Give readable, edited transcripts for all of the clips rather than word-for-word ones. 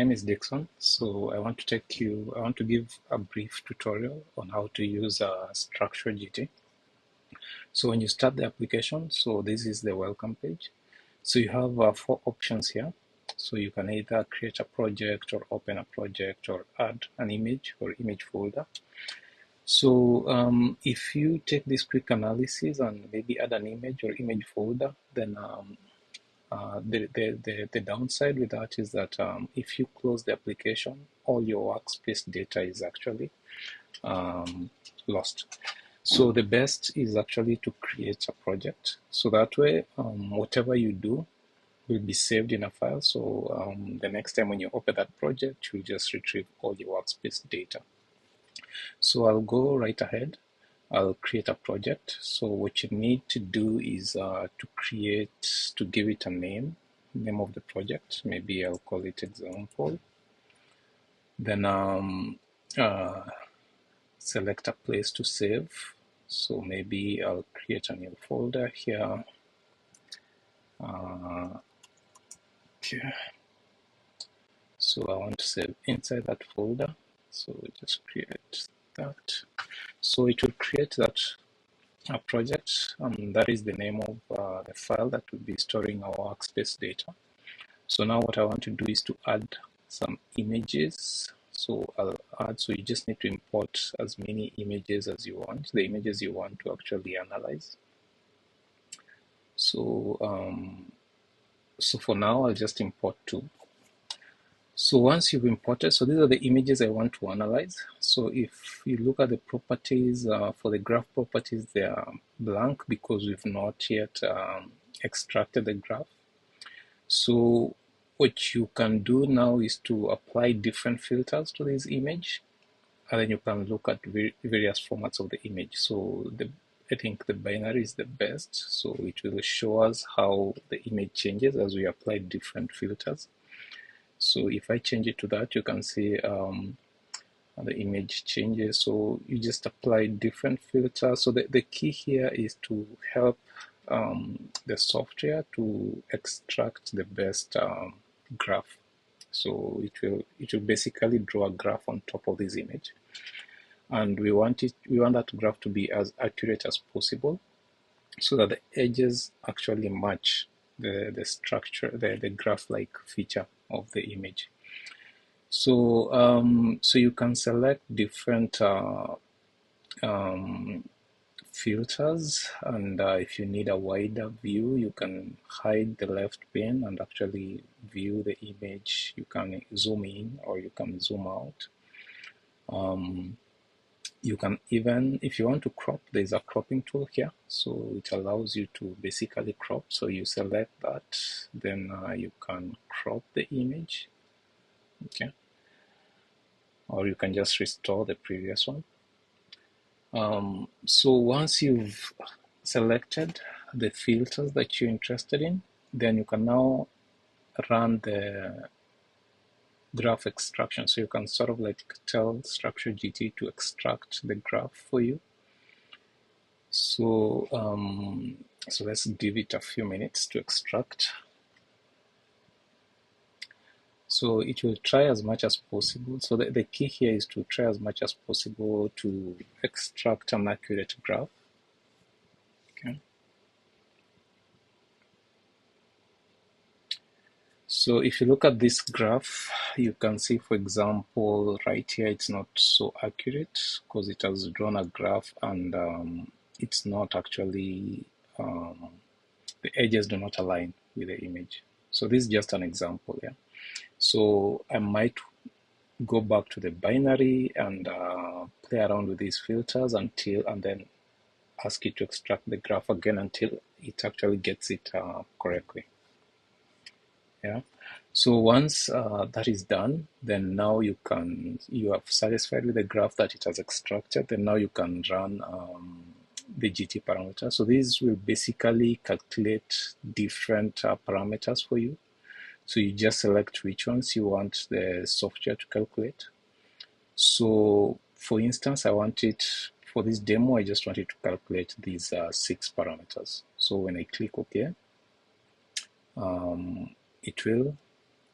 name is Dixon. So I want to give a brief tutorial on how to use StructuralGT. So when you start the application, so this is the welcome page. So you have 4 options here. So you can either create a project or open a project or add an image or image folder. So if you take this quick analysis and maybe add an image or image folder, then the downside with that is that if you close the application, all your workspace data is actually lost. So the best is actually to create a project. So that way, whatever you do will be saved in a file. So the next time when you open that project, you'll just retrieve all your workspace data. So I'll go right ahead. I'll create a project. So what you need to do is to give it a name of the project. Maybe I'll call it example. Then select a place to save. So maybe I'll create a new folder here. Okay. So I want to save inside that folder. So we just create that. So it will create that project, and that is the name of the file that will be storing our workspace data. So now what I want to do is to add some images. So I'll add, so you just need to import as many images as you want, the images you want to actually analyze. So, so for now, I'll just import 2. So once you've imported, so these are the images I want to analyze. So if you look at the properties, for the graph properties, they are blank because we've not yet extracted the graph. So what you can do now is to apply different filters to this image, and then you can look at various formats of the image. So I think the binary is the best. So it will show us how the image changes as we apply different filters. So if I change it to that, you can see the image changes. So you just apply different filters. So the key here is to help the software to extract the best graph. So it will basically draw a graph on top of this image, and we want that graph to be as accurate as possible, so that the edges actually match the structure, the graph-like feature of the image. So so you can select different filters, and if you need a wider view, you can hide the left pane and actually view the image. You can zoom in or you can zoom out. You can even, if you want to crop, there's a cropping tool here, so it allows you to basically crop. So you select that, then you can crop the image, okay, or you can just restore the previous one. So once you've selected the filters that you're interested in, then you can now run the graph extraction. So you can sort of like tell StructuralGT to extract the graph for you. So so let's give it a few minutes to extract. So it will try as much as possible. So the key here is to try as much as possible to extract an accurate graph. Okay. So if you look at this graph, you can see, for example, right here, it's not so accurate because it has drawn a graph and it's not actually, the edges do not align with the image. So this is just an example, yeah. So I might go back to the binary and play around with these filters and then ask it to extract the graph again until it actually gets it correctly. Yeah. So once that is done, then now you are satisfied with the graph that it has extracted, then now you can run the GT parameters. So these will basically calculate different parameters for you. So you just select which ones you want the software to calculate. So for instance, I want it, for this demo, I just wanted to calculate these 6 parameters. So when I click OK, it will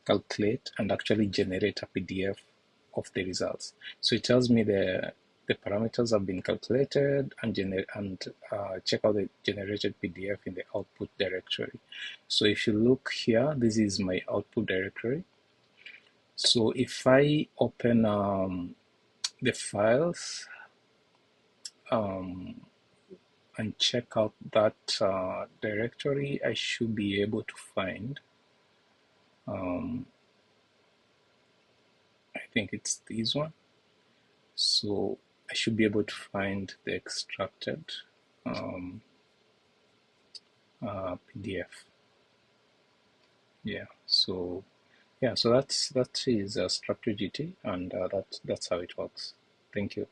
calculate and actually generate a PDF of the results. So it tells me the parameters have been calculated and check out the generated PDF in the output directory. So if you look here, this is my output directory. So if I open the files and check out that directory, I should be able to find, I think it's this one. So I should be able to find the extracted PDF. Yeah. So that is StructuralGT, and that's how it works. Thank you.